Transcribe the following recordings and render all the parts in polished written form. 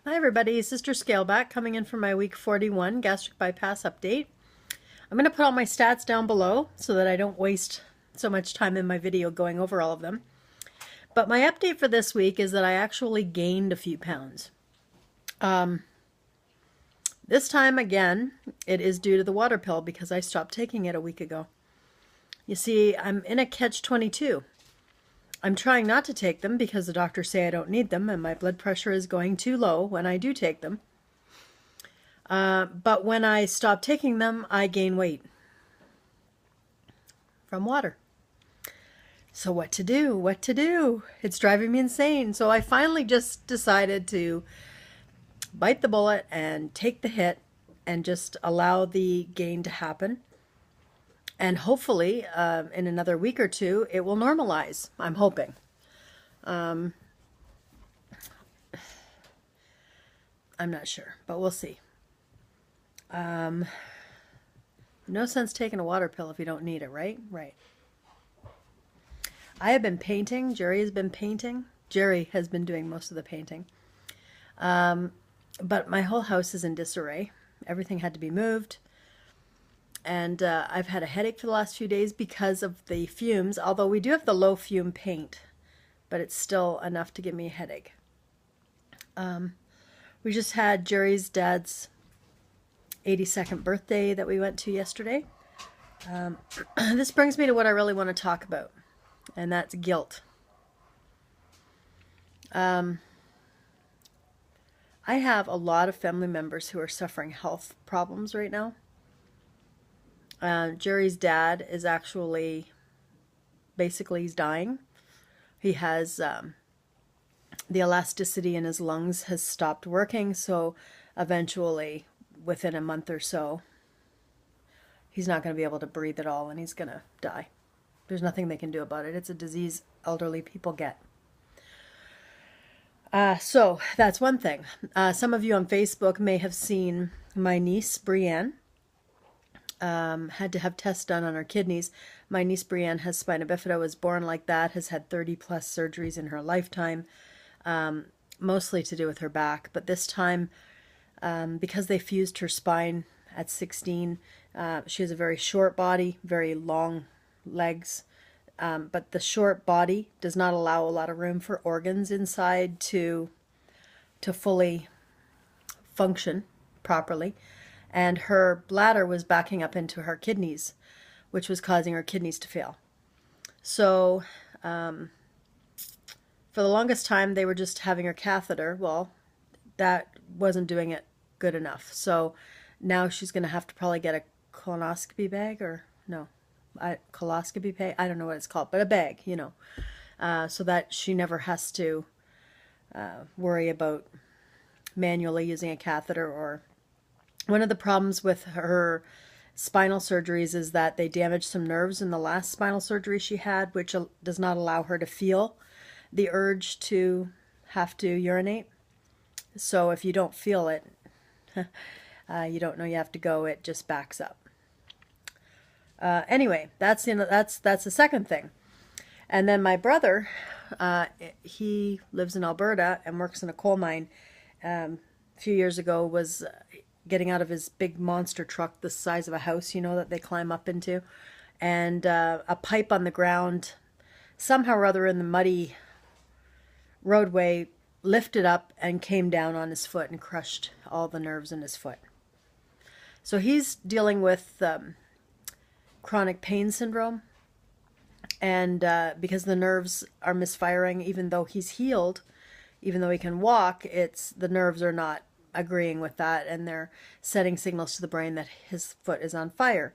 Hi everybody, Sisterscaleback coming in for my week 41 gastric bypass update. I'm going to put all my stats down below so that I don't waste so much time in my video going over all of them. But my update for this week is that I actually gained a few pounds. This time again, it is due to the water pill because I stopped taking it a week ago. You see, I'm in a catch-22. I'm trying not to take them because the doctors say I don't need them and my blood pressure is going too low when I do take them. But when I stop taking them, I gain weight from water. So what to do? What to do? It's driving me insane. So I finally just decided to bite the bullet and take the hit and just allow the gain to happen. And hopefully, in another week or two, it will normalize. I'm hoping. I'm not sure, but we'll see. No sense taking a water pill if you don't need it, right? Right. I have been painting. Jerry has been painting. Jerry has been doing most of the painting. But my whole house is in disarray. Everything had to be moved. And I've had a headache for the last few days because of the fumes, although we do have the low fume paint, but it's still enough to give me a headache. We just had Jerry's dad's 82nd birthday that we went to yesterday. This brings me to what I really want to talk about, and that's guilt. I have a lot of family members who are suffering health problems right now. Jerry's dad is actually, basically he's dying. He has, the elasticity in his lungs has stopped working, so eventually, within a month or so, he's not going to be able to breathe at all and he's going to die. There's nothing they can do about it. It's a disease elderly people get. So that's one thing. Some of you on Facebook may have seen my niece, Brienne. Had to have tests done on her kidneys. My niece Brienne has spina bifida, was born like that, has had 30 plus surgeries in her lifetime, mostly to do with her back. But this time, because they fused her spine at 16, she has a very short body, very long legs. But the short body does not allow a lot of room for organs inside to fully function properly. And her bladder was backing up into her kidneys, which was causing her kidneys to fail. So for the longest time, they were just having her catheter. Well, that wasn't doing it good enough. So now she's going to have to probably get a colonoscopy bag, or no, coloscopy bag. I don't know what it's called, but a bag, you know, so that she never has to worry about manually using a catheter. Or one of the problems with her spinal surgeries is that they damaged some nerves in the last spinal surgery she had, which does not allow her to feel the urge to have to urinate. So if you don't feel it, you don't know you have to go, it just backs up. Anyway, that's the second thing. And then my brother, he lives in Alberta and works in a coal mine. A few years ago was getting out of his big monster truck the size of a house, you know, that they climb up into, and a pipe on the ground, somehow or other in the muddy roadway, lifted up and came down on his foot and crushed all the nerves in his foot. So he's dealing with chronic pain syndrome, and because the nerves are misfiring, even though he's healed, even though he can walk, the nerves are not agreeing with that, and they're sending signals to the brain that his foot is on fire.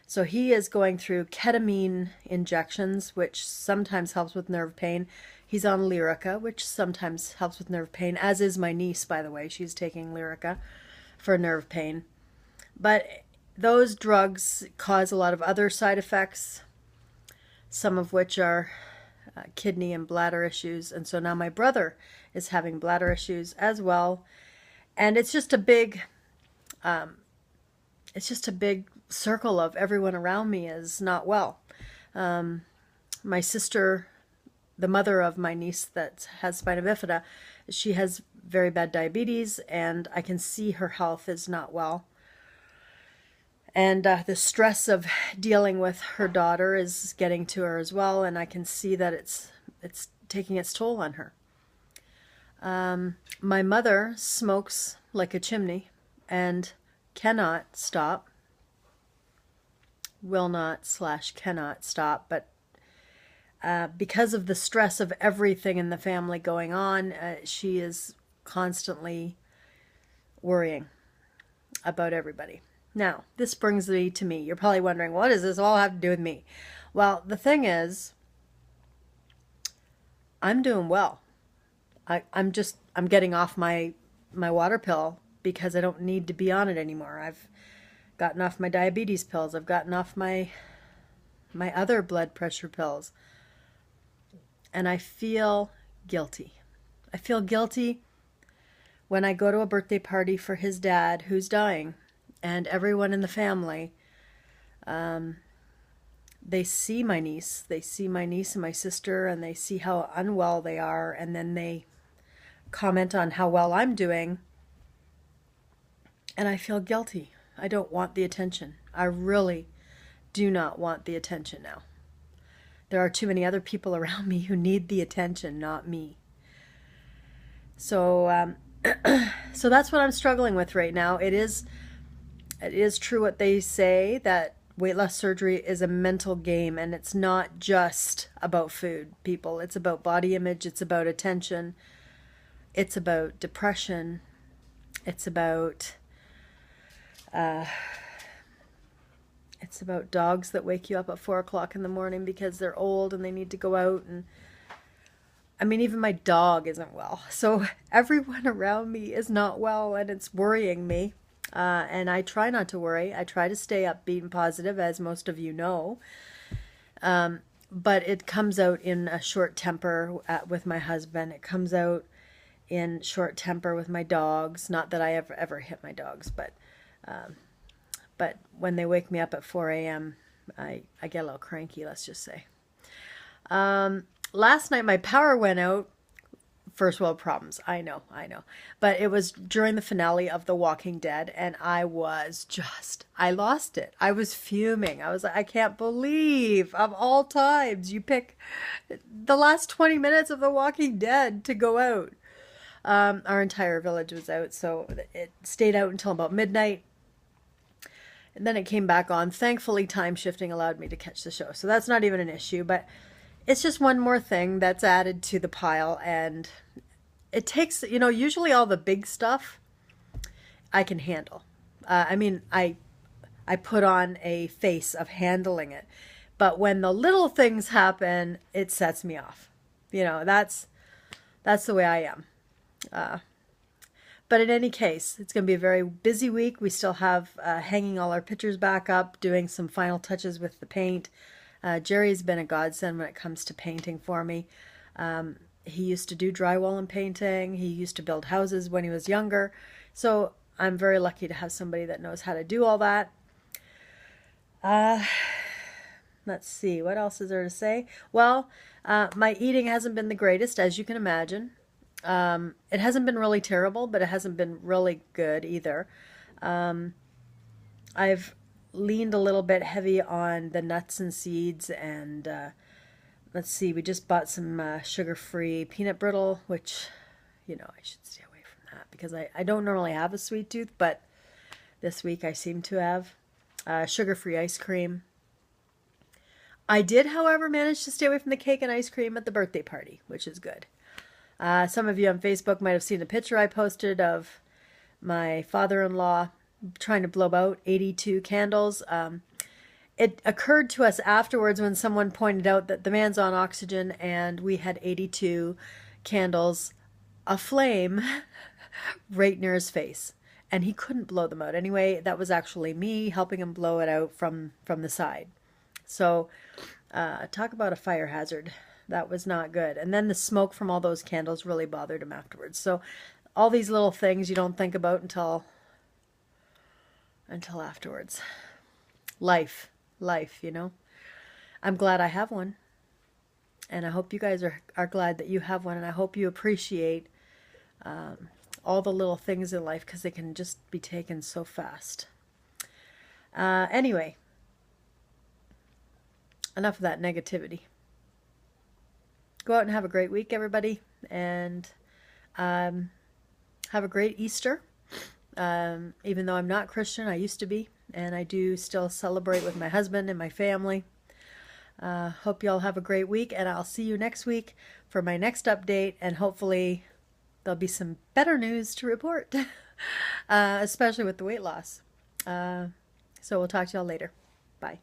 So he is going through ketamine injections, which sometimes helps with nerve pain. He's on Lyrica, which sometimes helps with nerve pain, as is my niece, by the way. She's taking Lyrica for nerve pain. But those drugs cause a lot of other side effects, some of which are kidney and bladder issues. And so now my brother is having bladder issues as well. And it's just a big circle of everyone around me is not well. My sister, the mother of my niece that has spina bifida, she has very bad diabetes, and I can see her health is not well. And the stress of dealing with her daughter is getting to her as well, and I can see that it's taking its toll on her. My mother smokes like a chimney and cannot stop, will not / cannot stop, but because of the stress of everything in the family going on, she is constantly worrying about everybody. Now, this brings me to me. You're probably wondering, what does this all have to do with me? Well, the thing is, I'm doing well. I'm getting off my water pill because I don't need to be on it anymore. I've gotten off my diabetes pills. I've gotten off my other blood pressure pills. And I feel guilty. I feel guilty when I go to a birthday party for his dad who's dying, and everyone in the family, they see my niece. They see my niece and my sister, and they see how unwell they are, and then they comment on how well I'm doing, and I feel guilty. I don't want the attention. I really do not want the attention now. There are too many other people around me who need the attention, not me. So, so that's what I'm struggling with right now. It is true what they say, that weight loss surgery is a mental game, and it's not just about food, people. It's about body image. It's about attention. It's about depression. It's about dogs that wake you up at 4 o'clock in the morning because they're old and they need to go out. And I mean, even my dog isn't well. So everyone around me is not well, and it's worrying me. And I try not to worry. I try to stay upbeat and positive, as most of you know. But it comes out in a short temper with my husband. It comes out in short temper with my dogs. Not that I ever hit my dogs, but when they wake me up at 4 a.m., I get a little cranky, let's just say. Last night my power went out. First world problems, I know. But it was during the finale of The Walking Dead, and I lost it. I was fuming. I was like, I can't believe, of all times, you pick the last 20 minutes of The Walking Dead to go out. Our entire village was out, so it stayed out until about midnight. And then it came back on. Thankfully, time shifting allowed me to catch the show. So that's not even an issue, but it's just one more thing that's added to the pile. And it takes, usually all the big stuff I can handle. I put on a face of handling it. But when the little things happen, it sets me off. That's the way I am. But in any case, it's going to be a very busy week. We still have hanging all our pictures back up, doing some final touches with the paint. Jerry's been a godsend when it comes to painting for me. He used to do drywall and painting. He used to build houses when he was younger. So I'm very lucky to have somebody that knows how to do all that. Let's see, what else is there to say? Well, my eating hasn't been the greatest, as you can imagine. It hasn't been really terrible, but it hasn't been really good either. I've leaned a little bit heavy on the nuts and seeds, and let's see, we just bought some sugar-free peanut brittle, which, I should stay away from that because I don't normally have a sweet tooth, but this week I seem to have. Sugar-free ice cream. I did, however, manage to stay away from the cake and ice cream at the birthday party, which is good. Some of you on Facebook might have seen a picture I posted of my father-in-law trying to blow out 82 candles. It occurred to us afterwards when someone pointed out that the man's on oxygen and we had 82 candles aflame right near his face. And he couldn't blow them out. Anyway, that was actually me helping him blow it out from the side. So talk about a fire hazard. That was not good. And then the smoke from all those candles really bothered him afterwards. So all these little things you don't think about until afterwards. Life, I'm glad I have one. And I hope you guys are glad that you have one. And I hope you appreciate all the little things in life, because they can just be taken so fast. Anyway, enough of that negativity. Go out and have a great week, everybody, and have a great Easter. Even though I'm not Christian, I used to be, and I do still celebrate with my husband and my family. Hope you all have a great week, and I'll see you next week for my next update, and hopefully there'll be some better news to report, especially with the weight loss. So we'll talk to y'all later. Bye.